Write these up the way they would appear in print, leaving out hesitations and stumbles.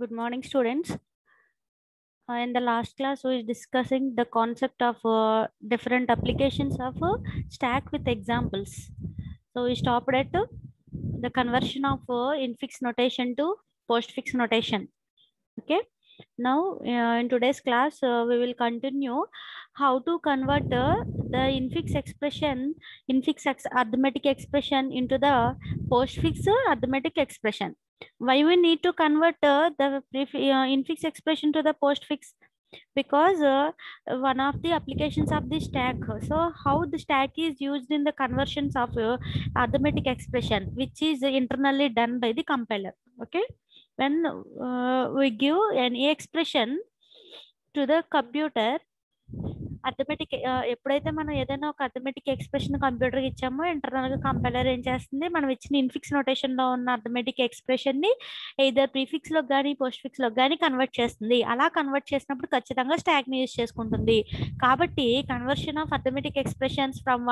Good morning, students. In the last class, we were discussing the concept of different applications of stack with examples. So we stopped at the conversion of infix notation to postfix notation. Okay. Now, in today's class, we will continue how to convert the infix arithmetic expression into the postfix arithmetic expression. Why we need to convert the infix expression to the postfix? Because one of the applications of the stack. So how the stack is used in the conversions of arithmetic expression, which is internally done by the compiler. Okay. When we give an expression to the computer, arithmetic ఎప్పుడైతే మనం ఏదైనా ఒక arithmetic expression కంప్యూటర్కి ఇచ్చామో internal గా compiler ఏం చేస్తుంది, మనం ఇచ్చిన ఇన్ఫిక్స్ నోటేషన్ లో ఉన్న అథమెటిక్ ఎక్స్ప్రెషన్ ని either ప్రీఫిక్స్ లో కానీ పోస్ట్ ఫిక్స్ లో కానీ కన్వర్ట్ చేస్తుంది. అలా కన్వర్ట్ చేసినప్పుడు ఖచ్చితంగా స్టాక్ ని యూజ్ చేసుకుంటుంది. కాబట్టి conversion of arithmetic expressions from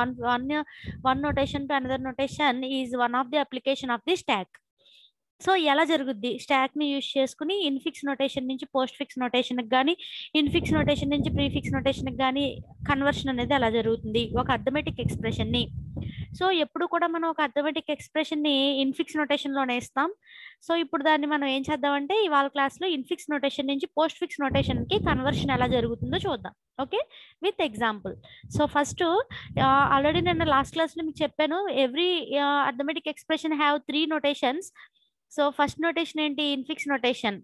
one notation to another notation is one of the application of the stock. So ఎలా జరుగుద్ది, స్టాక్ ని యూజ్ చేసుకుని ఇన్ఫిక్స్ నోటేషన్ నుంచి పోస్ట్ ఫిక్స్ నోటేషన్ కానీ ఇన్ఫిక్స్ నోటేషన్ నుంచి ప్రీఫిక్స్ నోటేషన్ కానీ కన్వర్షన్ అనేది అలా జరుగుతుంది ఒక అథమెటిక్ ఎక్స్ప్రెషన్ ని. సో ఎప్పుడు కూడా మనం ఒక అథమెటిక్ ఎక్స్ప్రెషన్ ని ఇన్ఫిక్స్ నోటేషన్ లోనే ఇస్తాం. సో ఇప్పుడు దాన్ని మనం ఏం చేద్దామంటే ఇవాళ క్లాస్ లో ఇన్ఫిక్స్ నోటేషన్ నుంచి పోస్ట్ ఫిక్స్ నోటేషన్ కి కన్వర్షన్ ఎలా జరుగుతుందో చూద్దాం. Okay, with example. So first already నేను లాస్ట్ క్లాస్ లో మీకు చెప్పాను, every arithmetic expression have 3 notations. So first notation ఏంటి, ఇన్ఫిక్స్ నోటేషన్.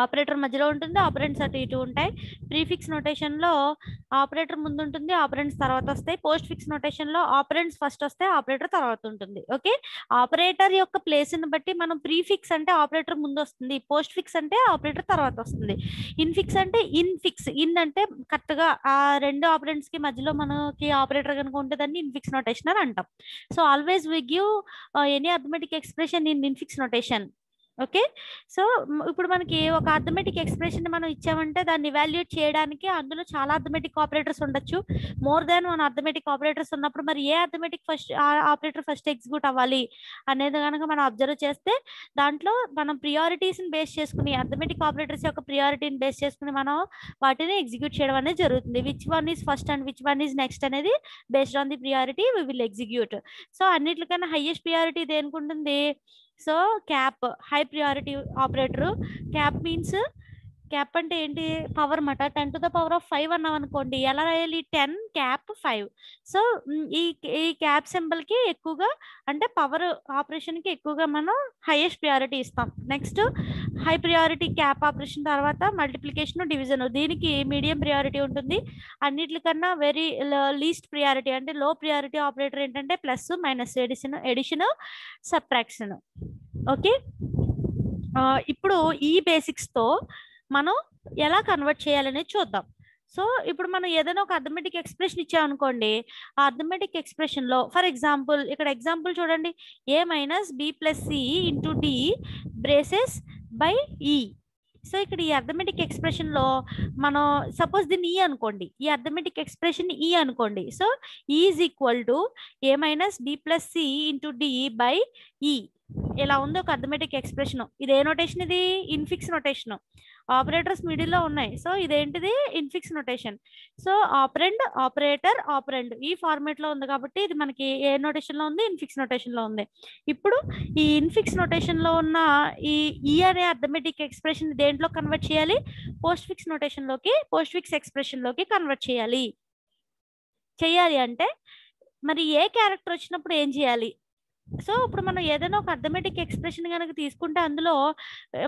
ఆపరేటర్ మధ్యలో ఉంటుంది, ఆపరెంట్స్ అటు ఇటు ఉంటాయి. ప్రీఫిక్స్ నోటేషన్ లో ఆపరేటర్ ముందు ఉంటుంది, ఆపరెంట్స్ తర్వాత వస్తాయి. పోస్ట్ ఫిక్స్ నోటేషన్ లో ఆపరెంట్స్ ఫస్ట్ వస్తాయి, ఆపరేటర్ తర్వాత ఉంటుంది. ఓకే, ఆపరేటర్ యొక్క ప్లేస్ ని బట్టి మనం ప్రీఫిక్స్ అంటే ఆపరేటర్ ముందు వస్తుంది, పోస్ట్ ఫిక్స్ అంటే ఆపరేటర్ తర్వాత వస్తుంది. ఇన్ఫిక్స్ అంటే ఇన్ అంటే కరెక్ట్ గా ఆ రెండు ఆపరెంట్స్ కి మధ్యలో మనకి ఆపరేటర్ కనుక ఉంటే దాన్ని ఇన్ఫిక్స్ నోటేషన్ అని అంటాం. So always we give any arithmetic expression in infix notation. Okay, so ఇప్పుడు మనకి ఒక అథమెటిక్ ఎక్స్ప్రెషన్ మనం ఇచ్చామంటే దాన్ని ఇవాల్యుయేట్ చేయడానికి అందులో చాలా అథమెటిక్ ఆపరేటర్స్ ఉండొచ్చు, మోర్ దాన్ 1 అథమెటిక్ ఆపరేటర్స్ ఉన్నప్పుడు మరి ఏ అథమెటిక్ ఆపరేటర్ ఫస్ట్ ఎగ్జిక్యూట్ అవ్వాలి అనేది కనుక మనం అబ్జర్వ్ చేస్తే దాంట్లో మనం ప్రియారిటీస్ని బేస్ చేసుకుని అథమెటిక్ ఆపరేటర్స్ యొక్క ప్రియారిటీని బేస్ చేసుకుని మనం వాటిని ఎగ్జిక్యూట్ చేయడం అనేది జరుగుతుంది. Which one is first and which one is next అనేది based on the priority we will execute. So అన్నిటికన్నా హైయెస్ట్ ప్రియారిటీ దేనికి ఉంటుంది, so cap high priority operator. Cap means cap అంటే ఏంటి, పవర్ మాట. 10 to the power of 5 అన్నాం అనుకోండి, ఎలా రాయాలి, 10 క్యాప్ 5. సో ఈ క్యాప్ సింబల్ కి ఎక్కువగా అంటే పవర్ ఆపరేషన్ కి ఎక్కువగా మనం హైయెస్ట్ ప్రియారిటీ ఇస్తాం. Next high priority cap operation తర్వాత మల్టిప్లికేషన్ డివిజన్, దీనికి మీడియం ప్రియారిటీ ఉంటుంది. అన్నిటికన్నా వెరీ లీస్ట్ ప్రియారిటీ అంటే లో ప్రియారిటీ ఆపరేటర్ ఏంటంటే plus minus, addition subtraction. Okay, ఇప్పుడు ఈ బేసిక్స్ తో మనం ఎలా కన్వర్ట్ చేయాలనేది చూద్దాం. సో ఇప్పుడు మనం ఏదైనా ఒక అథమెటిక్ ఎక్స్ప్రెషన్ ఇచ్చామనుకోండి, ఆ అథమెటిక్ ఎక్స్ప్రెషన్ లో ఫర్ ఎగ్జాంపుల్ ఇక్కడ ఎగ్జాంపుల్ చూడండి, a minus b plus c into d braces by e. So ఇక్కడ ఈ అథమెటిక్ ఎక్స్ప్రెషన్ లో మనం సపోజ్ దీన్ని ఈ అనుకోండి, ఈ అథమెటిక్ ఎక్స్ప్రెషన్ ఈ అనుకోండి. So is equal to a minus b plus c into d by e. ఇలా ఉంది ఒక అథమెటిక్ ఎక్స్ప్రెషన్. ఇది ఏ నోటేషన్, ఇది ఇన్ఫిక్స్ నోటేషన్. ఆపరేటర్స్ మిడిల్ లో ఉన్నాయి, సో ఇదేంటిది ఇన్ఫిక్స్ నోటేషన్. సో ఆపరెండ్ ఆపరేటర్ ఆపరెండ్ ఈ ఫార్మేట్ లో ఉంది కాబట్టి ఇది మనకి ఏ నోటేషన్ లో ఉంది, ఇన్ఫిక్స్ నోటేషన్ లో ఉంది. ఇప్పుడు ఈ ఇన్ఫిక్స్ నోటేషన్ లో ఉన్న ఈ అనే అథమెటిక్ ఎక్స్ప్రెషన్ దేంట్లో కన్వర్ట్ చేయాలి, పోస్ట్ ఫిక్స్ నోటేషన్ లోకి, పోస్ట్ ఫిక్స్ ఎక్స్ప్రెషన్ లోకి కన్వర్ట్ చేయాలి అంటే మరి ఏ క్యారెక్టర్ వచ్చినప్పుడు ఏం చేయాలి. సో ఇప్పుడు మనం ఏదైనా ఒక అథమెటిక్ ఎక్స్ప్రెషన్ కనుక తీసుకుంటే అందులో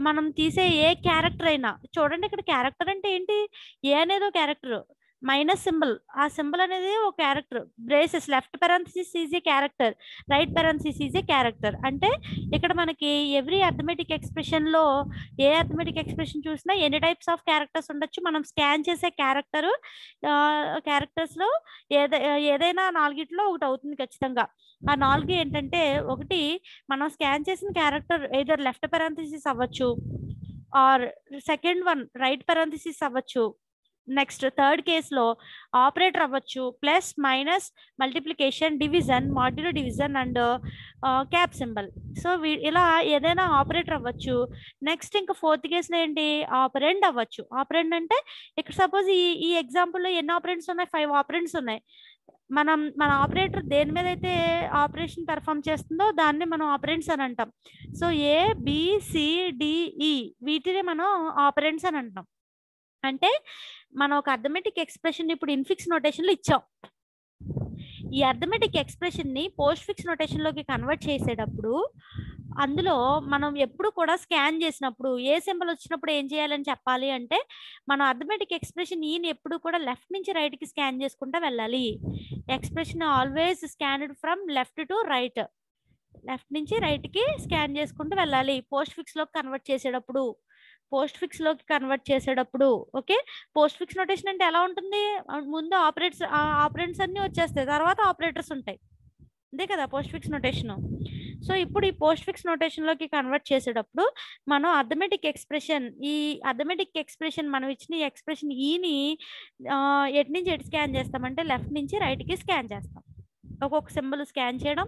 మనం తీసే ఏ క్యారెక్టర్ అయినా చూడండి, ఇక్కడ క్యారెక్టర్ అంటే ఏంటి, ఏ అనేది ఒక క్యారెక్టర్, మైనస్ సింబల్ ఆ సింబల్ అనేది ఒక character, braces left parenthesis is a character, right parenthesis is a character. అంటే ఇక్కడ మనకి ఎవ్రీ అథమెటిక్ ఎక్స్ప్రెషన్ లో ఏ అథమెటిక్ ఎక్స్ప్రెషన్ చూసినా ఎన్ని టైప్స్ ఆఫ్ క్యారెక్టర్స్ ఉండొచ్చు. మనం స్కాన్ చేసే క్యారెక్టర్స్ లో ఏదైనా 4 ఒకటి అవుతుంది ఖచ్చితంగా. ఆ 4 ఏంటంటే, ఒకటి మనం స్కాన్ చేసిన క్యారెక్టర్ ఎయిదర్ లెఫ్ట్ పెరాంథసిస్ అవ్వచ్చు, or second one right parenthesis అవ్వచ్చు, నెక్స్ట్ థర్డ్ కేసులో ఆపరేటర్ అవ్వచ్చు, plus minus multiplication division modulo division and cap symbol. So ఇలా ఏదైనా ఆపరేటర్ అవ్వచ్చు. నెక్స్ట్ ఇంకా ఫోర్త్ కేసులో ఏంటి, ఆపరెండ్ అవ్వచ్చు. ఆపరెండ్ అంటే ఇక్కడ సపోజ్ ఈ ఎగ్జాంపుల్లో ఎన్ని ఆపరెంట్స్ ఉన్నాయి, 5 ఆపరెంట్స్ ఉన్నాయి. మన ఆపరేటర్ దేని మీద అయితే ఆపరేషన్ పెర్ఫామ్ చేస్తుందో దాన్ని మనం ఆపరెంట్స్ అని అంటాం. సో ABCDE వీటిని మనం ఆపరెంట్స్ అని అంటాం. అంటే మనం ఒక అర్థమెటిక్ ఎక్స్ప్రెషన్ ఇప్పుడు ఇన్ఫిక్స్ నోటేషన్లో ఇచ్చాం. ఈ అర్థమెటిక్ ఎక్స్ప్రెషన్ ని పోస్ట్ ఫిక్స్ నోటేషన్ లోకి కన్వర్ట్ చేసేటప్పుడు అందులో మనం ఎప్పుడు కూడా స్కాన్ చేసినప్పుడు ఏ సింబల్ వచ్చినప్పుడు ఏం చేయాలని చెప్పాలి అంటే, మన అర్థమెటిక్ ఎక్స్ప్రెషన్ ఈని ఎప్పుడు కూడా లెఫ్ట్ నుంచి రైట్ కి స్కాన్ చేసుకుంటూ వెళ్ళాలి. Expression always scanned from left to right, left నుంచి రైట్ కి స్కాన్ చేసుకుంటూ వెళ్ళాలి పోస్ట్ ఫిక్స్ లోకి కన్వర్ట్ చేసేటప్పుడు. ఓకే. పోస్ట్ ఫిక్స్ నోటేషన్ అంటే ఎలా ఉంటుంది, ముందు ఆపరేటర్స్ అన్ని వచ్చేస్తాయి, తర్వాత ఆపరేటర్స్ ఉంటాయి, అంతే కదా పోస్ట్ ఫిక్స్ నోటేషన్. సో ఇప్పుడు ఈ పోస్ట్ ఫిక్స్ నోటేషన్ లోకి కన్వర్ట్ చేసేటప్పుడు మనం అర్థమెటిక్ ఎక్స్ప్రెషన్ మనం ఇచ్చిన ఈ ఎక్స్ప్రెషన్ ఈని ఎటు నుంచి ఎటు స్కాన్ చేస్తామంటే లెఫ్ట్ నుంచి రైట్ కి స్కాన్ చేస్తాం. ఒక్కొక్క సింబల్ స్కాన్ చేయడం,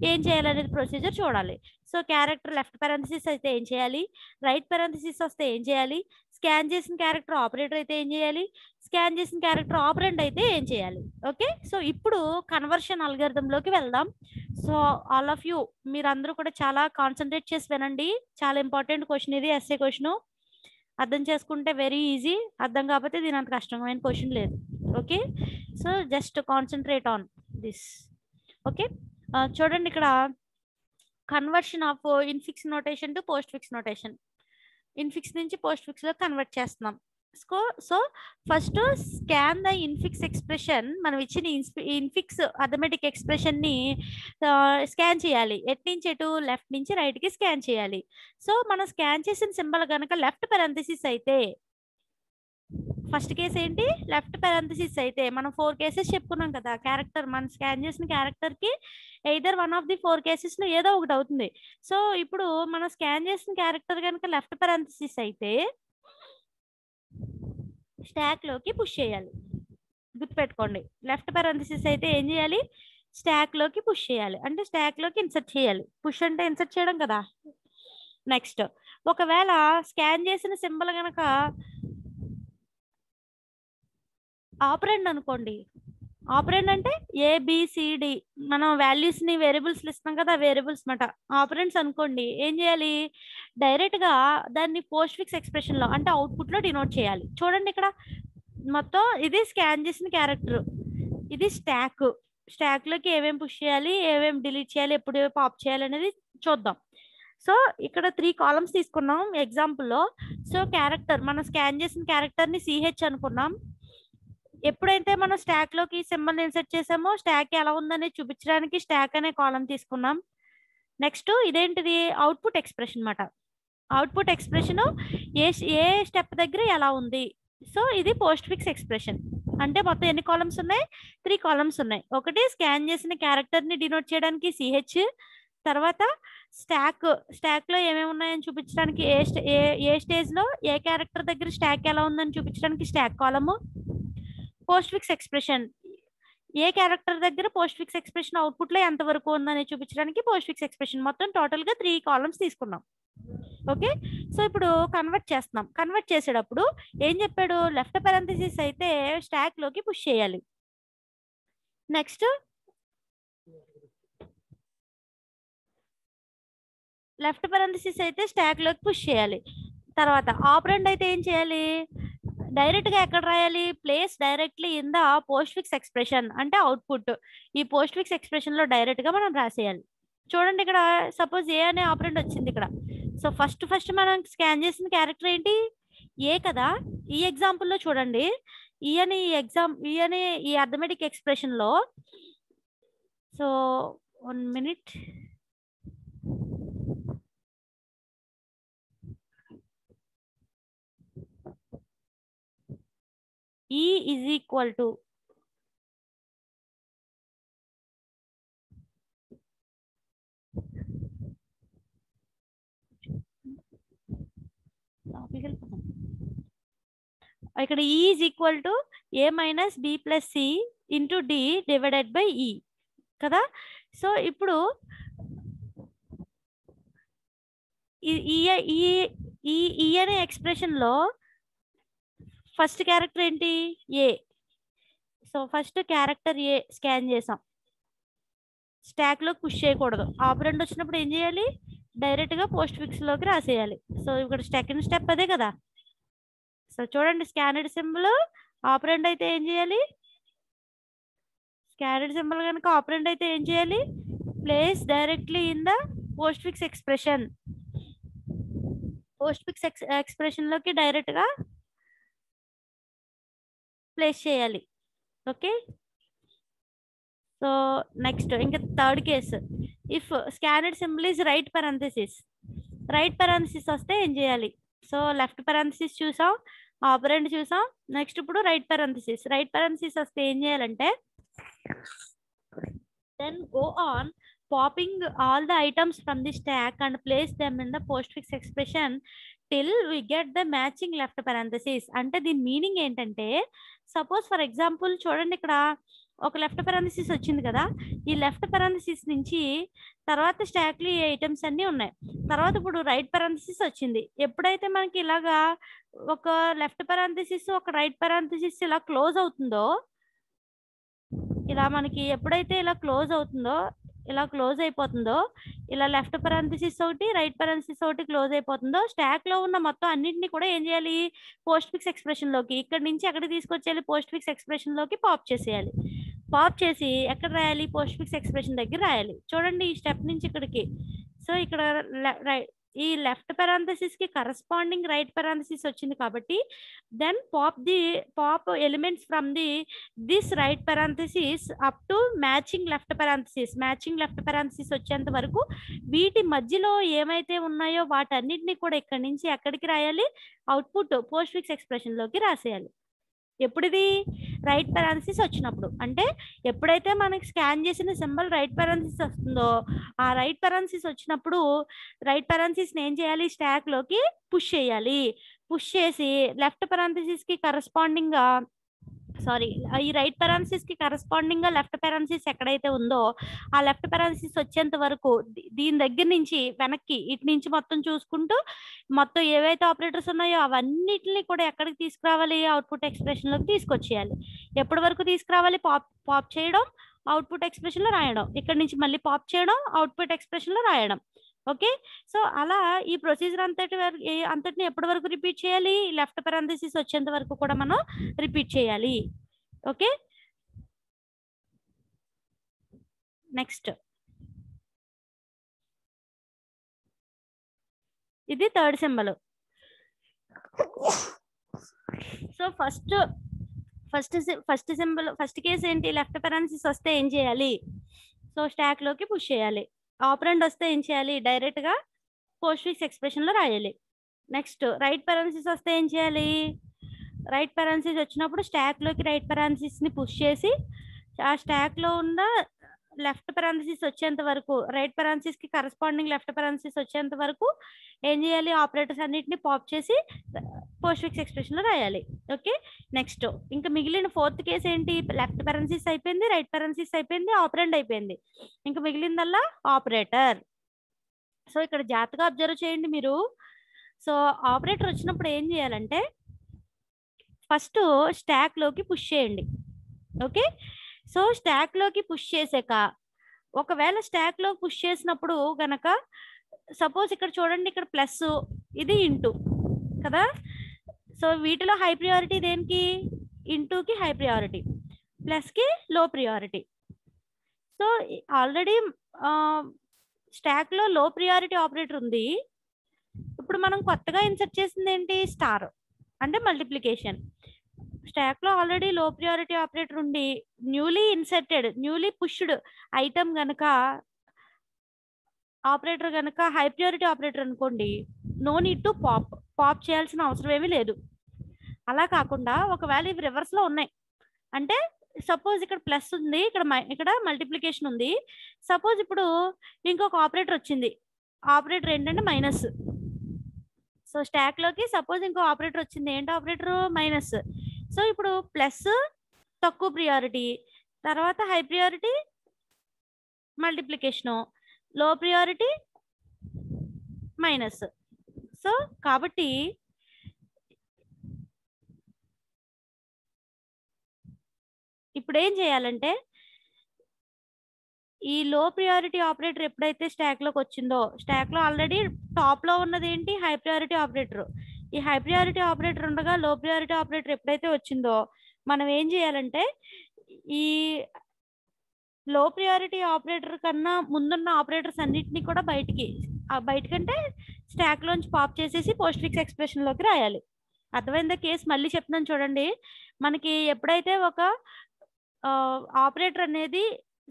ఏం చేయాలనేది ప్రొసీజర్ చూడాలి. సో క్యారెక్టర్ లెఫ్ట్ పారెంథసిస్ అయితే ఏం చేయాలి, రైట్ పారెంథసిస్ వస్తే ఏం చేయాలి, స్కాన్ చేసిన క్యారెక్టర్ ఆపరేటర్ అయితే ఏం చేయాలి, స్కాన్ చేసిన క్యారెక్టర్ ఆపరెంట్ అయితే ఏం చేయాలి. ఓకే. సో ఇప్పుడు కన్వర్షన్ అల్గారిథంలోకి వెళ్దాం. సో ఆల్ ఆఫ్ యూ మీరందరూ కూడా చాలా కాన్సన్ట్రేట్ చేసి వినండి. చాలా ఇంపార్టెంట్ క్వశ్చన్ ఇది, ఎస్ఏ క్వశ్చన్. అర్థం చేసుకుంటే వెరీ ఈజీ, అర్థం కాకపోతే దీని అంత కష్టమైన క్వశ్చన్ లేదు. Okay. So just concentrate on this. Okay. చూడండి ఇక్కడ conversion of infix notation to post fix notation. Infix నుంచి పోస్ట్ ఫిక్స్ లో కన్వర్ట్ చేస్తున్నాం. So first scan the infix expression. మనం ఇచ్చిన ఇన్ఫిక్స్ అథమెటిక్ ఎక్స్ప్రెషన్ ని స్కాన్ చేయాలి. ఎట్ నుంచి ఎటు, లెఫ్ట్ నుంచి రైట్ కి స్కాన్ చేయాలి. సో మనం స్కాన్ చేసిన సింబల్ కనుక లెఫ్ట్ పారెంథసిస్ అయితే, ఫస్ట్ కేసు ఏంటి, లెఫ్ట్ పారెంథసిస్ అయితే, మనం 4 కేసెస్ చెప్పుకున్నాం కదా. క్యారెక్టర్ మనం స్కాన్ చేసిన క్యారెక్టర్ కి either one of the 4 cases లో ఏదో ఒకటి అవుతుంది. సో ఇప్పుడు మనం స్కాన్ చేసిన క్యారెక్టర్ కనుక లెఫ్ట్ పారెంథసిస్ అయితే స్టాక్ లోకి పుష్ చేయాలి. గుర్తుపెట్టుకోండి, లెఫ్ట్ పారెంథసిస్ అయితే ఏం చేయాలి, స్టాక్ లోకి పుష్ చేయాలి, అంటే స్టాక్ లోకి ఇన్సర్ట్ చేయాలి. పుష్ అంటే ఇన్సర్ట్ చేయడం కదా. నెక్స్ట్ ఒకవేళ స్కాన్ చేసిన సింబల్ కనుక ఆపరెండ్ అనుకోండి, ఆపరెండ్ అంటే ABCD మనం వాల్యూస్ ని వేరియబుల్స్ ఇస్తాం కదా, వేరియబుల్స్ మాట ఆపరెంట్స్ అనుకోండి. ఏం చేయాలి, డైరెక్ట్ గా దాన్ని పోస్ట్ ఫిక్స్ ఎక్స్ప్రెషన్ లో అంటే అవుట్పుట్ లో డినోట్ చేయాలి. చూడండి ఇక్కడ మొత్తం ఇది స్కాన్ చేసిన క్యారెక్టర్, ఇది స్టాక్ లోకి ఏమేమి పుష్ చేయాలి, ఏమేమి డిలీట్ చేయాలి, ఎప్పుడు పాప్ చేయాలి అనేది చూద్దాం. సో ఇక్కడ 3 కాలమ్స్ తీసుకున్నాం ఎగ్జాంపుల్లో. సో క్యారెక్టర్ మనం స్కాన్ చేసిన క్యారెక్టర్ ని CH అనుకున్నాం. ఎప్పుడైతే మనం స్టాక్ లోకి సింబల్ ఇన్సర్ట్ చేసామో స్టాక్ ఎలా ఉందని చూపించడానికి స్టాక్ అనే కాలం తీసుకున్నాం. నెక్స్ట్ ఇదేంటిది, అవుట్పుట్ ఎక్స్ప్రెషన్ మాట. అవుట్పుట్ ఎక్స్ప్రెషన్ ఏ స్టెప్ దగ్గర ఎలా ఉంది. సో ఇది పోస్ట్ ఫిక్స్ ఎక్స్ప్రెషన్. అంటే మొత్తం ఎన్ని కాలమ్స్ ఉన్నాయి, 3 కాలమ్స్ ఉన్నాయి. ఒకటి స్కాన్ చేసిన క్యారెక్టర్ ని డినోట్ చేయడానికి CH, తర్వాత స్టాక్ లో ఏమేమి ఉన్నాయని చూపించడానికి ఏ స్టేజ్ లో ఏ క్యారెక్టర్ దగ్గర స్టాక్ ఎలా ఉందని చూపించడానికి స్టాక్ కాలము, పోస్ట్ ఫిక్స్ ఎక్స్ప్రెషన్ ఏ క్యారెక్టర్ దగ్గర పోస్ట్ ఫిక్స్ ఎక్స్ప్రెషన్ అవుట్పుట్ లో ఎంత వరకు ఉందని చూపించడానికి పోస్ట్ ఫిక్స్ ఎక్స్ప్రెషన్. మొత్తం టోటల్ గా 3 కాలమ్స్ తీసుకున్నాం. ఓకే. సో ఇప్పుడు కన్వర్ట్ చేస్తున్నాం. కన్వర్ట్ చేసేటప్పుడు ఏం చెప్పాడు, లెఫ్ట్ పారెంథసిస్ అయితే స్టాక్ లోకి పుష్ చేయాలి. నెక్స్ట్ లెఫ్ట్ పారెంథసిస్ అయితే స్టాక్ లోకి పుష్ చేయాలి. తర్వాత ఆపరెండ్ అయితే ఏం చేయాలి, డైరెక్ట్ గా ఎక్కడ రాయాలి, place directly in the postfix expression అంటే అవుట్పుట్. ఈ పోస్ట్ ఫిక్స్ ఎక్స్ప్రెషన్ లో డైరెక్ట్ గా మనం రాసేయాలి. చూడండి ఇక్కడ సపోజ్ ఏ అనే ఆపరెంట్ వచ్చింది ఇక్కడ. సో ఫస్ట్ మనం స్కాన్ చేసిన క్యారెక్టర్ ఏంటి, ఏ కదా. ఈ ఎగ్జాంపుల్లో చూడండి, ఈ అని ఈ అర్థమెటిక్ ఎక్స్ప్రెషన్ లో. So 1 minute. E is equal to ఇక్కడ E is equal to A minus B plus C into D divided by E కదా. సో ఇప్పుడు ఈ అనే ఎక్స్ప్రెషన్లో ఫస్ట్ క్యారెక్టర్ ఏంటి ఏ. సో ఫస్ట్ క్యారెక్టర్ ఏ స్కాన్ చేసాం, స్టాక్లో పుష్ చేయకూడదు. ఆపరెంట్ వచ్చినప్పుడు ఏం చేయాలి, డైరెక్ట్గా పోస్ట్ ఫిక్స్లోకి రాసేయాలి. సో ఇక్కడ సెకండ్ స్టెప్ అదే కదా. సో చూడండి, స్కానెడ్ సింబల్ ఆపరెంట్ అయితే ఏం చేయాలి, స్కానెడ్ సింబల్ కనుక ఆపరెంట్ అయితే ఏం చేయాలి, place directly in the postfix expression. Postfix ఎక్స్ప్రెషన్లోకి డైరెక్ట్గా ప్లేస్ చేయాలి. ఓకే. సో నెక్స్ట్ ఇంకా third case, if scanned symbol is right parenthesis. Right parenthesis వస్తే ఏం చేయాలి, సో లెఫ్ట్ పరాంథసిస్ చూసాం, ఆపరెంట్ చూసాం, నెక్స్ట్ ఇప్పుడు రైట్ పరాంథసిస్. రైట్ పరాంథసిస్ వస్తే ఏం చేయాలంటే then go on popping all the items from the stack and place them in the postfix expression till we get the matching left parenthesis. అంటే దీని meaning ఏంటంటే, suppose for example చూడండి, ఇక్కడ ఒక left parenthesis వచ్చింది కదా, ఈ లెఫ్ట్ పారాంథసిస్ నుంచి తర్వాత స్టాక్లో ఈ ఐటమ్స్ అన్నీ ఉన్నాయి, తర్వాత ఇప్పుడు రైట్ పారాంథసిస్ వచ్చింది. ఎప్పుడైతే మనకి ఇలాగా ఒక లెఫ్ట్ పారాంథసిస్ ఒక రైట్ పారాంథసిస్ ఇలా క్లోజ్ అవుతుందో, ఇలా మనకి ఎప్పుడైతే ఇలా క్లోజ్ అవుతుందో, ఇలా క్లోజ్ అయిపోతుందో, ఇలా లెఫ్ట్ పరాంథసిస్ ఒకటి రైట్ పరాంథసిస్ ఒకటి క్లోజ్ అయిపోతుందో, స్టాక్ లో ఉన్న మొత్తం అన్నింటినీ కూడా ఏం చేయాలి, పోస్ట్ ఫిక్స్ ఎక్స్ప్రెషన్ లోకి, ఇక్కడ నుంచి ఎక్కడికి తీసుకొచ్చేయాలి, పోస్ట్ ఫిక్స్ ఎక్స్ప్రెషన్ లోకి పాప్ చేసేయాలి. పాప్ చేసి ఎక్కడ రాయాలి, పోస్ట్ ఫిక్స్ ఎక్స్ప్రెషన్ దగ్గర రాయాలి. చూడండి ఈ స్టెప్ నుంచి ఇక్కడికి. సో ఇక్కడ ఈ లెఫ్ట్ parenthesis కి కరస్పాండింగ్ రైట్ parenthesis వచ్చింది కాబట్టి then pop elements from this right parenthesis up to matching left parenthesis. Matching left parenthesis వచ్చేంత వరకు వీటి మధ్యలో ఏమైతే ఉన్నాయో వాటన్నిటిని కూడా ఇక్కడి నుంచి ఎక్కడికి రాయాలి, అవుట్పుట్ పోస్ట్ ఫిక్స్ ఎక్స్ప్రెషన్ లోకి రాసేయాలి. ఎప్పుడుది, రైట్ పారాంథసిస్ వచ్చినప్పుడు. అంటే ఎప్పుడైతే మనకి స్కాన్ చేసిన సింబల్ రైట్ పారాంథసిస్ వస్తుందో, ఆ రైట్ పారాంథసిస్ వచ్చినప్పుడు రైట్ పారాంథసిస్ ఏం చేయాలి, స్టాక్ లోకి పుష్ చేయాలి. పుష్ చేసి లెఫ్ట్ పారాంథసిస్ కి కరస్పాండింగ్ గా, సారీ, ఈ రైట్ పారాంథసిస్ కి కరస్పాండింగ్ గా లెఫ్ట్ పారాంథసిస్ ఎక్కడైతే ఉందో ఆ లెఫ్ట్ పారాంథసిస్ వచ్చేంత వరకు దీని దగ్గర నుంచి వెనక్కి ఇటు నుంచి మొత్తం చూసుకుంటూ మొత్తం ఏవైతే ఆపరేటర్స్ ఉన్నాయో అవన్నిటిని కూడా ఎక్కడికి తీసుకురావాలి, అవుట్పుట్ ఎక్స్ప్రెషన్ లోకి తీసుకొచ్చేయాలి. ఎప్పటి వరకు తీసుకురావాలి, పాప్ చేయడం, అవుట్పుట్ ఎక్స్ప్రెషన్ లో రాయడం, ఇక్కడ నుంచి మళ్ళీ పాప్ చేయడం, అవుట్పుట్ ఎక్స్ప్రెషన్ లో రాయడం. ఓకే. సో అలా ఈ ప్రొసీజర్ అంతటిని ఎప్పటి వరకు రిపీట్ చేయాలి, లెఫ్ట్ పారాంథసిస్ వచ్చేంత వరకు కూడా మనం రిపీట్ చేయాలి. ఓకే. నెక్స్ట్ ఇది third symbol. So first symbol first case ఏంటి, లెఫ్ట్ పారాంథసిస్ వస్తే ఏం చేయాలి, సో స్టాక్ లోకి పుష్ చేయాలి. ఆపరెంట్ వస్తే ఏం చేయాలి, డైరెక్ట్ గా పోస్ట్ ఫిక్స్ ఎక్స్ప్రెషన్ లో రాయాలి. నెక్స్ట్ రైట్ పారాంథసిస్ వస్తే ఏం చేయాలి, రైట్ పారాంథసిస్ వచ్చినప్పుడు స్టాక్ లోకి రైట్ పారాంథసిస్ ని పుష్ చేసి ఆ స్టాక్ లో ఉన్న లెఫ్ట్ పారాంథసిస్ వచ్చేంత వరకు, రైట్ పారాంథసిస్ కి కరస్పాండింగ్ లెఫ్ట్ పారాంథసిస్ వచ్చేంత వరకు ఏం చేయాలి, ఆపరేటర్స్ అన్నిటిని పాప్ చేసి పోస్ట్ ఫిక్స్ ఎక్స్ప్రెషన్ లో రాయాలి. ఓకే. నెక్స్ట్ ఇంకా మిగిలిన ఫోర్త్ కేసు ఏంటి, లెఫ్ట్ పారాంథసిస్ అయిపోయింది, రైట్ పారాంథసిస్ అయిపోయింది, ఆపరెంట్ అయిపోయింది, ఇంకా మిగిలిందల్లా ఆపరేటర్. సో ఇక్కడ జాగ్రత్తగా అబ్జర్వ్ చేయండి మీరు. సో ఆపరేటర్ వచ్చినప్పుడు ఏం చేయాలంటే ఫస్ట్ స్టాక్ లోకి పుష్ చేయండి. ఓకే. సో స్టాక్ లోకి పుష్ చేసాక ఒకవేళ స్టాక్ లో పుష్ చేసినప్పుడు గనక సపోజ్ ఇక్కడ చూడండి, ఇక్కడ ప్లస్ ఇది ఇంటూ కదా. సో వీటిలో హై ప్రియారిటీ దేనికి, ఇంటూకి హై ప్రియారిటీ, ప్లస్ కి లో ప్రియారిటీ. సో ఆల్రెడీ స్టాక్ లో లో ప్రియారిటీ ఆపరేటర్ ఉంది. ఇప్పుడు మనం కొత్తగా ఇన్సర్ట్ చేసింది ఏంటి, స్టార్ అంటే మల్టిప్లికేషన్. స్టాక్ లో ఆల్రెడీ లో ప్రియారిటీ ఆపరేటర్ ఉండి న్యూలీ పుష్డ్ ఐటమ్ గనక ఆపరేటర్ గనక హై ప్రియారిటీ ఆపరేటర్ అనుకోండి, నో నీడ్ టు పాప్ చేయాల్సిన అవసరం ఏమీ లేదు. అలా కాకుండా ఒకవేళ ఇవి రివర్స్ లో ఉన్నాయి అంటే సపోజ్ ఇక్కడ ప్లస్ ఉంది, ఇక్కడ మల్టిప్లికేషన్ ఉంది, సపోజ్ ఇప్పుడు ఇంకొక ఆపరేటర్ వచ్చింది, ఆపరేటర్ ఏంటంటే మైనస్. సో స్టాక్ లోకి సపోజ్ ఇంకో ఆపరేటర్ వచ్చింది, ఏంటి ఆపరేటర్? మైనస్. సో ఇప్పుడు ప్లస్ తక్కువ ప్రియారిటీ, తర్వాత హై ప్రియారిటీ మల్టిప్లికేషను, లో ప్రియారిటీ మైనస్. సో కాబట్టి ఇప్పుడు ఏం చేయాలంటే, ఈ లో ప్రియారిటీ ఆపరేటర్ ఎప్పుడైతే స్టాక్ లోకి వచ్చిందో, స్టాక్ లో ఆల్రెడీ టాప్ లో ఉన్నది ఏంటి? High priority operator. ఈ హై ప్రియారిటీ ఆపరేటర్ ఉండగా లో ప్రియారిటీ ఆపరేటర్ ఎప్పుడైతే వచ్చిందో, మనం ఏం చేయాలంటే ఈ లో ప్రియారిటీ ఆపరేటర్ కన్నా ముందున్న ఆపరేటర్స్ అన్నిటిని కూడా బయటకంటే స్టాక్ లోంచి పాప్ చేసేసి పోస్ట్ ఫిక్స్ ఎక్స్ప్రెషన్ లోకి రాయాలి. అర్థమైందా కేసు? మళ్ళీ చెప్తున్నాను చూడండి. మనకి ఎప్పుడైతే ఒక ఆపరేటర్ అనేది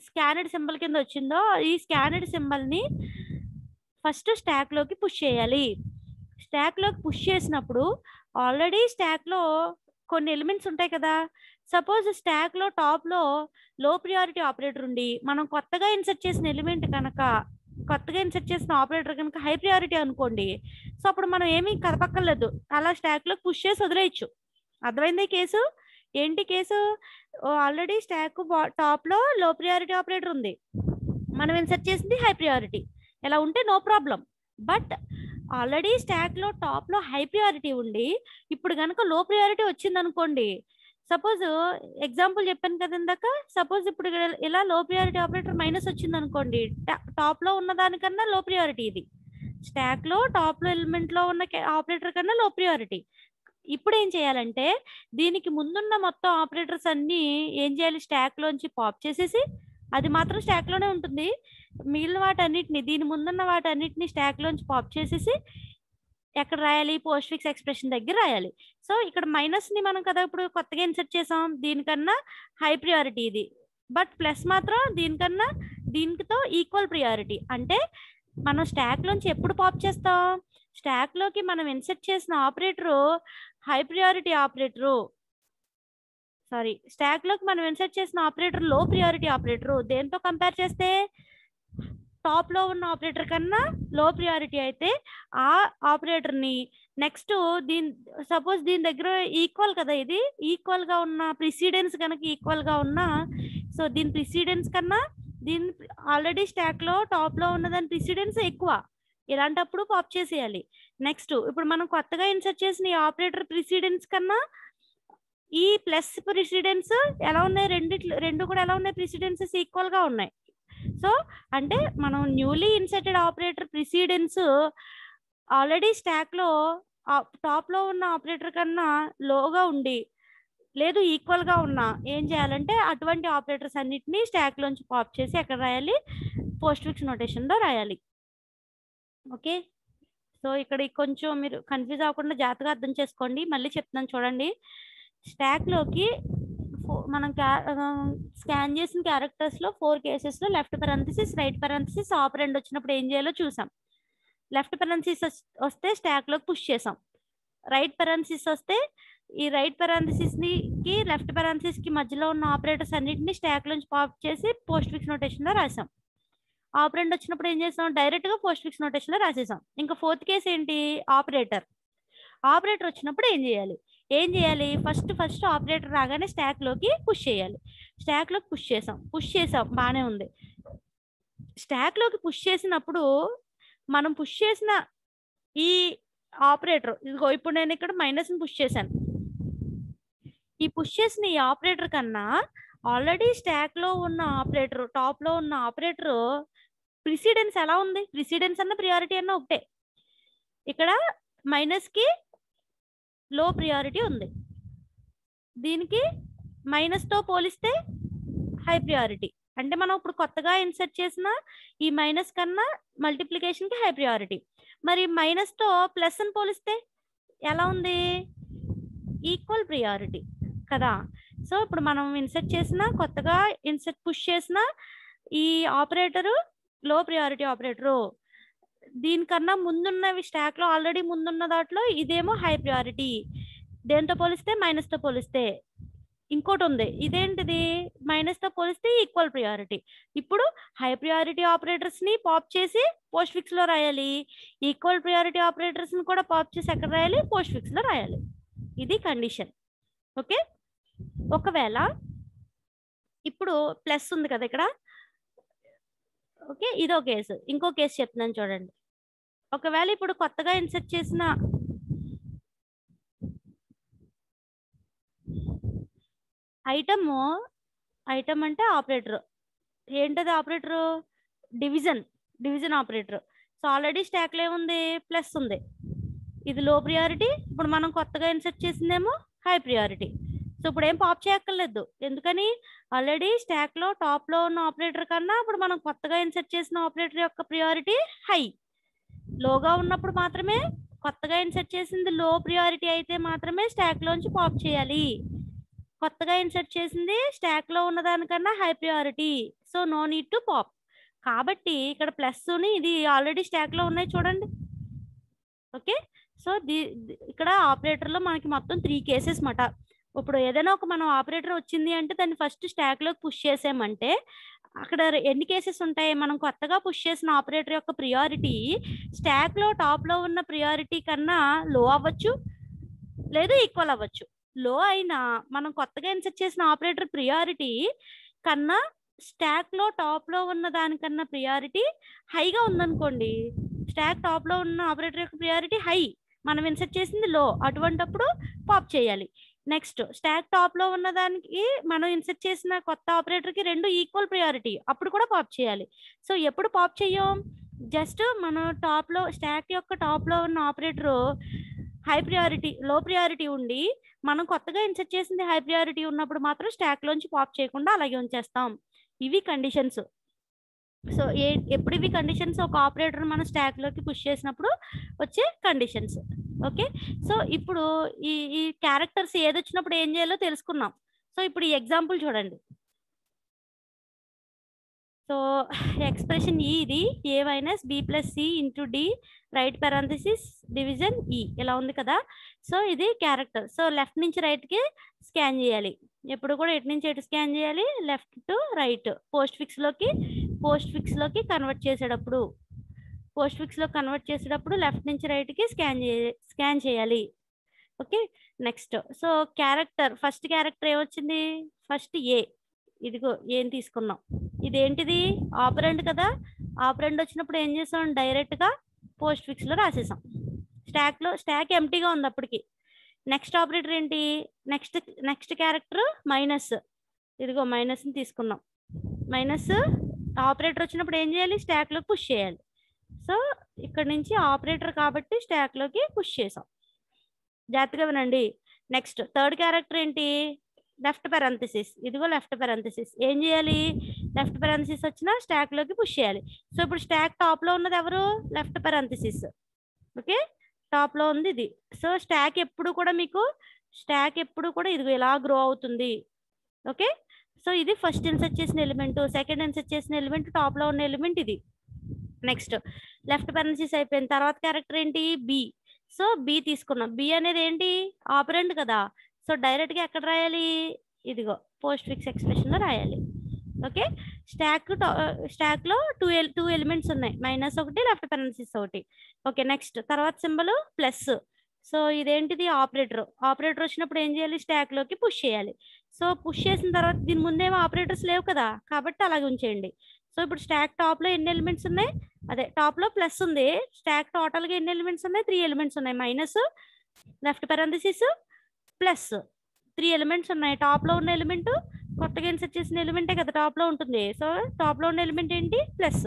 స్కానర్డ్ సింబల్ కింద వచ్చిందో, ఈ స్కానర్డ్ సింబల్ ని ఫస్ట్ స్టాక్ లోకి పుష్ చేయాలి. స్టాక్ లోకి పుష్ చేసినప్పుడు ఆల్రెడీ స్టాక్ లో కొన్ని ఎలిమెంట్స్ ఉంటాయి కదా. సపోజ్ స్టాక్ లో టాప్ లో లో ప్రియారిటీ ఆపరేటర్ ఉండి మనం కొత్తగా ఇన్సర్ట్ చేసిన ఎలిమెంట్ కనుక, కొత్తగా ఇన్సర్ట్ చేసిన ఆపరేటర్ కనుక హై ప్రియారిటీ అనుకోండి, సో అప్పుడు మనం ఏమీ కదపక్కర్లేదు, అలా స్టాక్ లోకి పుష్ చేసి వదిలేయచ్చు. అర్థమైంది కేసు? ఏంటి కేసు? ఆల్రెడీ స్టాక్ టాప్ లో లో ప్రియారిటీ ఆపరేటర్ ఉంది, మనం ఇన్సర్ట్ చేసింది హై ప్రియారిటీ, ఎలా ఉంటే no problem. But already stack లో టాప్ లో హై ప్రియారిటీ ఉండి ఇప్పుడు కనుక లో ప్రియారిటీ వచ్చింది అనుకోండి, సపోజ్ ఎగ్జాంపుల్ చెప్పాను కదా ఇందాక, సపోజ్ ఇప్పుడు ఇలా లో ప్రియారిటీ ఆపరేటర్ మైనస్ వచ్చింది అనుకోండి, టాప్ లో ఉన్న దానికన్నా లో ప్రియారిటీ, ఇది స్టాక్ లో టాప్ లో ఎలిమెంట్ లో ఉన్న ఆపరేటర్ కన్నా లో ప్రియారిటీ. ఇప్పుడు ఏం చేయాలంటే దీనికి ముందున్న మొత్తం ఆపరేటర్స్ అన్ని ఏం చేయాలి? స్టాక్ లోంచి పాప్ చేసేసి, అది మాత్రం స్టాక్ లోనే ఉంటుంది, మిగిలిన వాటన్నిటిని, దీని ముందున్న వాటన్నిటిని స్టాక్ లోంచి పాప్ చేసేసి ఎక్కడ రాయాలి? పోస్ట్ ఫిక్స్ ఎక్స్ప్రెషన్ దగ్గర రాయాలి. సో ఇక్కడ మైనస్ ని మనం కదా ఇప్పుడు కొత్తగా ఇన్సర్ట్ చేసాం, దీనికన్నా హై ప్రియారిటీ ఇది, బట్ ప్లస్ మాత్రం దీనికన్నా దీనితో ఈక్వల్ ప్రియారిటీ. అంటే మనం స్టాక్ లోంచి ఎప్పుడు పాప్ చేస్తాం? స్టాక్ లోకి మనం ఇన్సర్ట్ చేసిన operator high priority operator, sorry, stock లోకి మనం ఇన్సర్ట్ చేసిన ఆపరేటర్ లో ప్రియారిటీ ఆపరేటరు. దేంతో కంపేర్ చేస్తే? టాప్ లో ఉన్న ఆపరేటర్ కన్నా లో ప్రియారిటీ అయితే ఆ ఆపరేటర్ ని నెక్స్ట్ సపోజ్ దీని దగ్గర ఈక్వల్ కదా, ఇది ఈక్వల్ గా ఉన్న ప్రిసిడెన్స్ కనుక ఈక్వల్ గా ఉన్న, సో దీని ప్రిసిడెన్స్ కన్నా దీని ఆల్రెడీ స్టాక్ లో టాప్ లో ఉన్న దాని ప్రిసిడెన్స్ ఎక్కువ, ఇలాంటప్పుడు పాప్ చేసేయాలి. నెక్స్ట్ ఇప్పుడు మనం కొత్తగా ఇన్సర్ట్ చేసిన ఈ ఆపరేటర్ ప్రిసిడెన్స్ కన్నా ఈ ప్లస్ ప్రిసిడెన్స్ ఎలా ఉన్నాయి? రెండు కూడా ఎలా ఉన్నాయి? ప్రిసిడెన్సెస్ ఈక్వల్ గా ఉన్నాయి. సో అంటే మనం newly inserted operator precedence already stack లో టాప్ లో ఉన్న ఆపరేటర్ కన్నా లోగా ఉండి లేదు ఈక్వల్ గా ఉన్నా ఏం చేయాలంటే అటువంటి ఆపరేటర్స్ అన్నిటిని స్టాక్ లోంచి పాప్ చేసి ఎక్కడ రాయాలి? పోస్ట్ ఫిక్స్ నోటేషన్ లో రాయాలి. ఓకే, సో ఇక్కడ కొంచెం మీరు కన్ఫ్యూజ్ అవ్వకుండా జాగ్రత్తగా అర్థం చేసుకోండి. మళ్ళీ చెప్తున్నాను చూడండి. స్టాక్ లోకి మనం స్కాన్ చేసిన క్యారెక్టర్స్ లో 4 కేసెస్ లో లెఫ్ట్ పెరాంథసిస్, రైట్ పెరాంథసిస్, ఆపరెండ్ వచ్చినప్పుడు ఏం చేయాలో చూసాం. లెఫ్ట్ పెరాంథసిస్ వస్తే స్టాక్ లోకి పుష్ చేసాం. రైట్ పెరాంథసిస్ వస్తే ఈ రైట్ పెరాంథసిస్ కి లెఫ్ట్ పెరాంథసిస్ కి మధ్యలో ఉన్న ఆపరేటర్స్ అన్నిటిని స్టాక్ లోంచి పాప్ చేసి పోస్ట్ ఫిక్స్ నోటేషన్ లో రాసాం. ఆపరెండ్ వచ్చినప్పుడు ఏం చేసాం? డైరెక్ట్ గా పోస్ట్ ఫిక్స్ నోటేషన్ లో రాసేసాం. ఇంకా 4th కేసు ఏంటి? ఆపరేటర్. ఆపరేటర్ వచ్చినప్పుడు ఏం చేయాలి? ఫస్ట్ ఆపరేటర్ రాగానే స్టాక్ లోకి పుష్ చేయాలి. స్టాక్ లోకి పుష్ చేసాం బానే ఉంది. స్టాక్ లోకి పుష్ చేసినప్పుడు మనం పుష్ చేసిన ఈ ఆపరేటర్, ఇదిగో ఇప్పుడు నేను ఇక్కడ మైనస్ ని పుష్ చేశాను, ఈ పుష్ చేసిన ఈ ఆపరేటర్ కన్నా ఆల్రెడీ స్టాక్ లో ఉన్న ఆపరేటర్, టాప్ లో ఉన్న ఆపరేటర్ ప్రిసిడెన్స్ ఎలా ఉంది? ప్రిసిడెన్స్ అన్న ప్రియారిటీ అన్న ఒకటే. ఇక్కడ మైనస్ కి లో ప్రియారిటీ ఉంది, దీనికి మైనస్ తో పోలిస్తే హై ప్రియారిటీ. అంటే మనం ఇప్పుడు కొత్తగా ఇన్సర్ట్ చేసిన ఈ మైనస్ కన్నా మల్టిప్లికేషన్ కి హై ప్రియారిటీ. మరి మైనస్ తో ప్లస్ అని పోలిస్తే ఎలా ఉంది? ఈక్వల్ ప్రియారిటీ కదా. సో ఇప్పుడు మనం ఇన్సర్ట్ చేసిన, కొత్తగా పుష్ చేసిన ఈ ఆపరేటరు లో ప్రియారిటీ ఆపరేటరు, దీనికన్నా ముందున్నవి స్టాక్ లో ఆల్రెడీ ముందున్న దాంట్లో ఇదేమో హై ప్రియారిటీ, దేంతో పోలిస్తే? మైనస్ తో పోలిస్తే. ఇంకోటి ఉంది, ఇదేంటిది మైనస్ తో పోలిస్తే ఈక్వల్ ప్రియారిటీ. ఇప్పుడు హై ప్రియారిటీ ఆపరేటర్స్ ని పాప్ చేసి పోస్ట్ ఫిక్స్ లో రాయాలి, ఈక్వల్ ప్రియారిటీ ఆపరేటర్స్ ని కూడా పాప్ చేసి ఎక్కడ రాయాలి, పోస్ట్ ఫిక్స్ లో రాయాలి. ఇది కండిషన్. ఓకే, ఒకవేళ ఇప్పుడు ప్లస్ ఉంది కదా ఇక్కడ. ఓకే, ఇదో కేసు. ఇంకో కేసు చెప్తున్నాను చూడండి. ఒకవేళ ఇప్పుడు కొత్తగా ఇన్సర్ట్ చేసిన ఐటమ్ అంటే ఆపరేటర్. ఏంటది operator? Division operator. So already stack లో ఏముంది, ప్లస్ ఉంది. ఇది లో ప్రియారిటీ. ఇప్పుడు మనం కొత్తగా ఇన్సర్ట్ చేసిందేమో హై ప్రియారిటీ. సో ఇప్పుడు ఏం పాప్ చేయక్కర్లేదు. ఎందుకని? ఆల్రెడీ స్టాక్ లో టాప్ లో ఉన్న ఆపరేటర్ కన్నా ఇప్పుడు మనం కొత్తగా ఇన్సర్ట్ చేసిన ఆపరేటర్ యొక్క ప్రియారిటీ హై. లోగా ఉన్నప్పుడు మాత్రమే, కొత్తగా ఇన్సర్ట్ చేసింది లో ప్రియారిటీ అయితే మాత్రమే స్టాక్ లోంచి పాప్ చేయాలి. కొత్తగా ఇన్సర్ట్ చేసింది స్టాక్ లో ఉన్న దానికన్నా high priority. So no need to pop. కాబట్టి ఇక్కడ ప్లస్ ని ఇది ఆల్రెడీ స్టాక్ లో ఉన్నాయి చూడండి. ఓకే, సో ఇక్కడ ఆపరేటర్ లో మనకి మొత్తం 3 కేసెస్ మాట. ఇప్పుడు ఏదైనా ఒక మనం ఆపరేటర్ వచ్చింది అంటే దాన్ని ఫస్ట్ స్టాక్ లోకి పుష్ చేసామంటే అక్కడ ఎన్ని కేసెస్ ఉంటాయి? మనం కొత్తగా పుష్ చేసిన ఆపరేటర్ యొక్క ప్రియారిటీ స్టాక్ లో టాప్ లో ఉన్న ప్రియారిటీ కన్నా లో అవ్వచ్చు, లేదు ఈక్వల్ అవ్వచ్చు. లో అయినా మనం కొత్తగా ఇన్సర్ట్ చేసిన ఆపరేటర్ ప్రియారిటీ కన్నా స్టాక్ లో టాప్ లో ఉన్న దానికన్నా ప్రియారిటీ హైగా ఉందనుకోండి, స్టాక్ టాప్ లో ఉన్న ఆపరేటర్ యొక్క ప్రియారిటీ హై, మనం ఇన్సర్ట్ చేసింది లో, అటువంటప్పుడు పాప్ చేయాలి. నెక్స్ట్ స్టాక్ టాప్ లో ఉన్న దానికి మనం ఇన్సర్ట్ చేసిన కొత్త ఆపరేటర్ కి 2 ఈక్వల్ ప్రియారిటీ, అప్పుడు కూడా పాప్ చేయాలి. సో ఎప్పుడు పాప్ చేయం? జస్ట్ మనం టాప్ లో స్టాక్ యొక్క టాప్ లో ఉన్న ఆపరేటర్ హై ప్రియారిటీ, లో ప్రియారిటీ ఉండి మనం కొత్తగా ఇన్సర్ట్ చేసింది హై ప్రియారిటీ ఉన్నప్పుడు మాత్రం స్టాక్ లోంచి పాప్ చేయకుండా అలాగే ఉంచేస్తాం. ఇవి కండిషన్స్. సో ఎప్పుడు ఇవి కండిషన్స్? ఒక ఆపరేటర్ మనం స్టాక్ లోకి పుష్ చేసినప్పుడు వచ్చే కండిషన్స్. ఓకే, సో ఇప్పుడు ఈ క్యారెక్టర్స్ ఏది వచ్చినప్పుడు ఏం చేయాలో తెలుసుకున్నాం. సో ఇప్పుడు ఈ ఎగ్జాంపుల్ చూడండి. సో ఎక్స్ప్రెషన్ ఇది a minus b plus c into d right parenthesis division e ఇలా ఉంది కదా. సో ఇది క్యారెక్టర్. సో లెఫ్ట్ నుంచి రైట్ కి స్కాన్ చేయాలి. ఎప్పుడు కూడా ఎటు నుంచి ఎటు స్కాన్ చేయాలి? Left to right. Post fix లోకి కన్వర్ట్ చేసేటప్పుడు లెఫ్ట్ నుంచి రైట్ కి స్కాన్ చేయాలి. Okay, next so character, first character ఏమొచ్చింది? ఫస్ట్ ఏ. ఇదిగో ఏం తీసుకున్నాం, ఇదేంటిది? ఆపరెంట్ కదా. ఆపరెంట్ వచ్చినప్పుడు ఏం చేసాం? డైరెక్ట్ గా పోస్ట్ ఫిక్స్ లో రాసేసాం. స్టాక్ ఎంటీగా ఉంది అప్పటికి. నెక్స్ట్ ఆపరేటర్ ఏంటి? Next character minus. ఇదిగో మైనస్ ని తీసుకున్నాం. మైనస్ ఆపరేటర్ వచ్చినప్పుడు ఏం చేయాలి? స్టాక్ లోకి పుష్ చేయాలి. సో ఇక్కడ నుంచి ఆపరేటర్ కాబట్టి స్టాక్ లోకి పుష్ చేసాం. జాగ్రత్తగా వినండి. నెక్స్ట్ థర్డ్ క్యారెక్టర్ ఏంటి? Left parenthesis. ఇదిగో లెఫ్ట్ పారాంథసిస్. ఏం చేయాలి? లెఫ్ట్ పారాంథసిస్ వచ్చినా స్టాక్ లోకి పుష్ చేయాలి. సో ఇప్పుడు స్టాక్ టాప్ లో ఉన్నది ఎవరు? Left parenthesis. ఓకే, టాప్ లో ఉంది ఇది. సో స్టాక్ ఎప్పుడు కూడా ఇదిగో ఇలా గ్రో అవుతుంది. ఓకే, సో ఇది ఫస్ట్ ఇన్సర్ట్ చేసిన ఎలిమెంట్. సెకండ్ ఇన్సర్ట్ చేసిన ఎలిమెంట్ టాప్ లో ఉన్న ఎలిమెంట్ ఇది. నెక్స్ట్ లెఫ్ట్ పారాంథసిస్ అయిపోయిన తర్వాత క్యారెక్టర్ ఏంటి? బి. సో బి తీసుకున్నాం. బి అనేది ఏంటి? ఆపరెంట్ కదా. సో డైరెక్ట్ గా ఎక్కడ రాయాలి? ఇదిగో పోస్ట్ ఫిక్స్ ఎక్స్ప్రెషన్ లో రాయాలి. ఓకే, స్టాక్ లో టూ ఎలిమెంట్స్ ఉన్నాయి, మైనస్ ఒకటి, లెఫ్ట్ పారాంథసిస్ ఒకటి. ఓకే, నెక్స్ట్ తర్వాత సింబల్ ప్లస్. సో ఇదేంటిది? ఆపరేటర్ వచ్చినప్పుడు ఏం చేయాలి? స్టాక్ లోకి పుష్ చేయాలి. సో పుష్ చేసిన తర్వాత దీని ముందేమో ఆపరేటర్స్ లేవు కదా, కాబట్టి అలాగే ఉంచేయండి. సో ఇప్పుడు స్టాక్ టాప్ లో ఎన్ని ఎలిమెంట్స్ ఉన్నాయి? అదే టాప్ లో ప్లస్ ఉంది. స్టాక్ టోటల్ గా ఎన్ని ఎలిమెంట్స్ ఉన్నాయి? 3 ఎలిమెంట్స్ ఉన్నాయి. Minus, left parenthesis, plus 3 elements ఉన్నాయి. టాప్ లో ఉన్న ఎలిమెంట్ కొత్తగా ఇన్సర్ట్ చేసిన ఎలిమెంటే కదా టాప్ లో ఉంటుంది. సో టాప్ లో ఉన్న ఎలిమెంట్ ఏంటి? ప్లస్.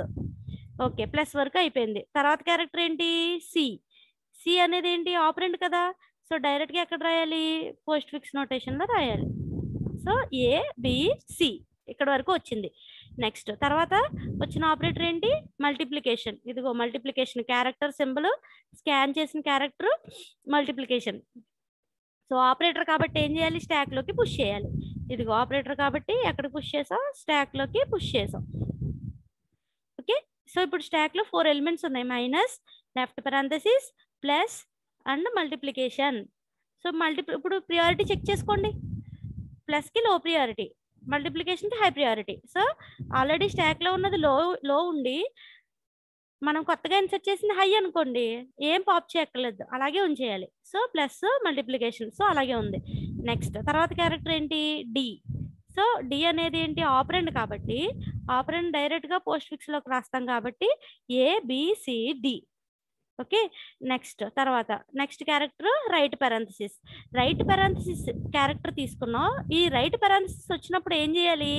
ఓకే, ప్లస్ వరకు అయిపోయింది. తర్వాత క్యారెక్టర్ ఏంటి? సి. సి అనేది ఏంటి? ఆపరెంట్ కదా. సో డైరెక్ట్ గా ఎక్కడ రాయాలి? పోస్ట్ ఫిక్స్ నోటేషన్ లో రాయాలి. సో ఏ బి సి ఇక్కడ వరకు వచ్చింది. నెక్స్ట్ తర్వాత వచ్చిన ఆపరేటర్ ఏంటి? మల్టిప్లికేషన్. ఇదిగో మల్టిప్లికేషన్ క్యారెక్టర్ సింబల్, స్కాన్ చేసిన క్యారెక్టర్, మల్టిప్లికేషన్. సో ఆపరేటర్ కాబట్టి ఏం చేయాలి? స్టాక్ లోకి పుష్ చేయాలి. ఇదిగో ఆపరేటర్ కాబట్టి ఎక్కడ పుష్ చేసాం? స్టాక్ లోకి పుష్ చేసాం. ఓకే, సో ఇప్పుడు స్టాక్ లో 4 ఎలిమెంట్స్ ఉన్నాయి. Minus, left parenthesis, plus and multiplication. So ఇప్పుడు ప్రియారిటీ చెక్ చేసుకోండి. ప్లస్కి లో ప్రియారిటీ, మల్టిప్లికేషన్కి హై ప్రియారిటీ. సో ఆల్రెడీ స్టాక్లో ఉన్నది లో ఉండి మనం కొత్తగా ఇన్సర్ట్ చేసింది హై అనుకోండి, ఏం పాప్ చేయక్కర్లేదు, అలాగే ఉంచేయాలి. సో ప్లస్ మల్టిప్లికేషన్, సో అలాగే ఉంది. నెక్స్ట్ తర్వాత క్యారెక్టర్ ఏంటి, డి. సో డి అనేది ఏంటి, ఆపరెండ్ కాబట్టి ఆపరెండ్ డైరెక్ట్గా పోస్ట్ ఫిక్స్లోకి రాస్తాం కాబట్టి ABCD. Okay. Next character right parenthesis. Right parenthesis character తీసుకున్నాం. ఈ రైట్ పారాంథసిస్ వచ్చినప్పుడు ఏం చేయాలి,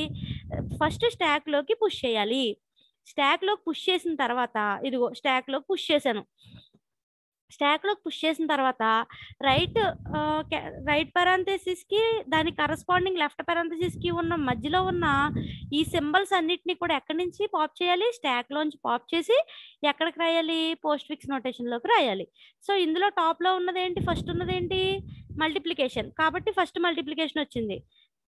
ఫస్ట్ స్టాక్లోకి పుష్ చేయాలి. స్టాక్లోకి పుష్ చేసిన తర్వాత ఇదిగో స్టాక్లోకి పుష్ చేశాను. స్టాక్లోకి పుష్ చేసిన తర్వాత రైట్ పారాంథసిస్కి దాని కరస్పాండింగ్ లెఫ్ట్ పారాంథసిస్కి ఉన్న మధ్యలో ఉన్న ఈ సింబల్స్ అన్నిటిని కూడా ఎక్కడి నుంచి పాప్ చేయాలి, స్టాక్లోంచి పాప్ చేసి ఎక్కడికి రాయాలి, పోస్ట్ ఫిక్స్ నోటేషన్లోకి రాయాలి. సో ఇందులో టాప్లో ఉన్నది ఏంటి, ఫస్ట్ ఉన్నది ఏంటి, మల్టిప్లికేషన్ కాబట్టి ఫస్ట్ మల్టిప్లికేషన్ వచ్చింది,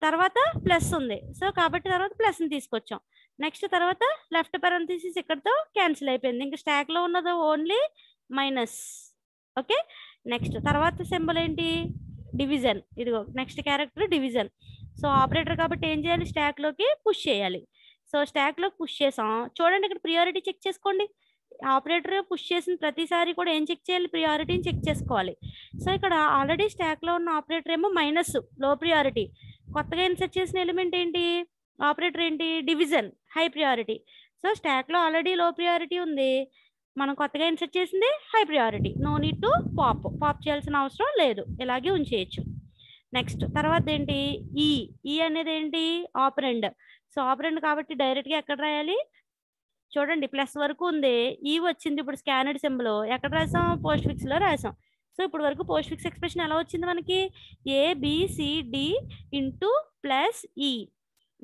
తర్వాత ప్లస్ ఉంది. సో కాబట్టి తర్వాత ప్లస్ని తీసుకొచ్చాం. నెక్స్ట్ తర్వాత లెఫ్ట్ పారాంథసిస్ ఇక్కడతో క్యాన్సిల్ అయిపోయింది, ఇంకా స్టాక్లో ఉన్నది ఓన్లీ మైనస్. ఓకే. నెక్స్ట్ తర్వాత సింబల్ ఏంటి, డివిజన్. ఇదిగో next character division. So operator కాబట్టి ఏం చేయాలి, స్టాక్లోకి పుష్ చేయాలి. సో స్టాక్లోకి పుష్ చేసాం. చూడండి ఇక్కడ ప్రియారిటీ చెక్ చేసుకోండి. ఆపరేటర్ పుష్ చేసిన ప్రతిసారి కూడా ఏం చెక్ చేయాలి, ప్రియారిటీని చెక్ చేసుకోవాలి. సో ఇక్కడ ఆల్రెడీ స్టాక్లో ఉన్న ఆపరేటర్ ఏమో మైనస్, లో ప్రియారిటీ. కొత్తగా ఇన్సర్ట్ చేసిన ఎలిమెంట్ ఏంటి, ఆపరేటర్ ఏంటి, డివిజన్, హై ప్రియారిటీ. సో స్టాక్లో ఆల్రెడీ లో ప్రియారిటీ ఉంది, మనం కొత్తగా ఇన్సర్ట్ చేసింది high priority. No need to pop చేయాల్సిన అవసరం లేదు, ఇలాగే ఉంచేయచ్చు. నెక్స్ట్ తర్వాత ఏంటి, ఈ అనేది ఏంటి, ఆపరెండ్. సో ఆపరెండ్ కాబట్టి డైరెక్ట్గా ఎక్కడ రాయాలి, చూడండి ప్లస్ వరకు ఉంది, ఈ వచ్చింది. ఇప్పుడు స్కానర్డ్ సింబల్ ఎక్కడ రాసాం, పోస్ట్ ఫిక్స్లో రాసాం. సో ఇప్పుడు వరకు పోస్ట్ ఫిక్స్ ఎక్స్ప్రెషన్ ఎలా వచ్చింది మనకి, ABCD ఇంటూ ప్లస్ ఈ.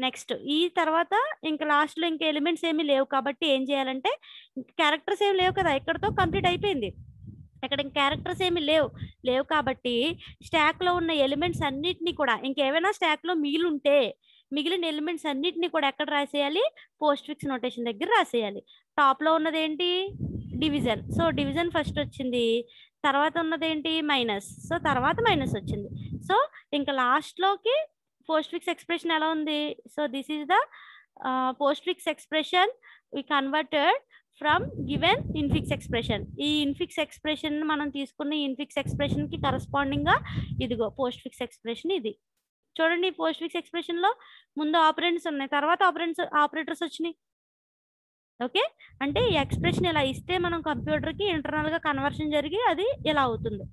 నెక్స్ట్ ఈ తర్వాత ఇంకా లాస్ట్లో ఇంకా ఎలిమెంట్స్ ఏమీ లేవు కాబట్టి ఏం చేయాలంటే, క్యారెక్టర్స్ ఏమి లేవు కదా, ఇక్కడతో కంప్లీట్ అయిపోయింది. ఇక్కడ ఇంక క్యారెక్టర్స్ ఏమి లేవు కాబట్టి స్టాక్లో ఉన్న ఎలిమెంట్స్ అన్నిటినీ కూడా, ఇంకేమైనా స్టాక్లో మిగిలిన ఎలిమెంట్స్ అన్నిటినీ కూడా ఎక్కడ రాసేయాలి, పోస్ట్ ఫిక్స్ నోటేషన్ దగ్గర రాసేయాలి. టాప్లో ఉన్నది ఏంటి, డివిజన్. సో డివిజన్ ఫస్ట్ వచ్చింది, తర్వాత ఉన్నది ఏంటి, మైనస్. సో తర్వాత మైనస్ వచ్చింది. సో ఇంకా లాస్ట్లోకి పోస్ట్ ఫిక్స్ ఎక్స్ప్రెషన్ ఎలా ఉంది. So this is the postfix expression we converted from given infix expression. ఈ ఇన్ఫిక్స్ ఎక్స్ప్రెషన్ మనం తీసుకున్న ఇన్ఫిక్స్ ఎక్స్ప్రెషన్ కి కరస్పాండింగ్ గా ఇదిగో పోస్ట్ ఫిక్స్ ఎక్స్ప్రెషన్ ఇది. చూడండి పోస్ట్ ఫిక్స్ ఎక్స్ప్రెషన్ లో ముందు ఆపరెంట్స్ ఉన్నాయి, తర్వాత ఆపరేటర్స్ వచ్చినాయి. ఓకే, అంటే ఈ ఎక్స్ప్రెషన్ ఇలా ఇస్తే మనం కంప్యూటర్ కి ఇంటర్నల్ గా కన్వర్షన్ జరిగి అది ఇలా అవుతుంది.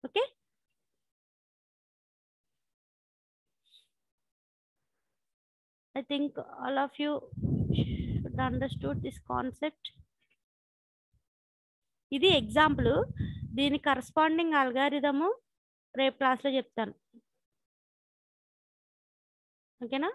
Okay, I think all of you should understood this concept. ఇది ఎగ్జాంపుల్, దీని కరస్పాండింగ్ అల్గారిథము రేపు క్లాస్లో చెప్తాను. ఓకేనా?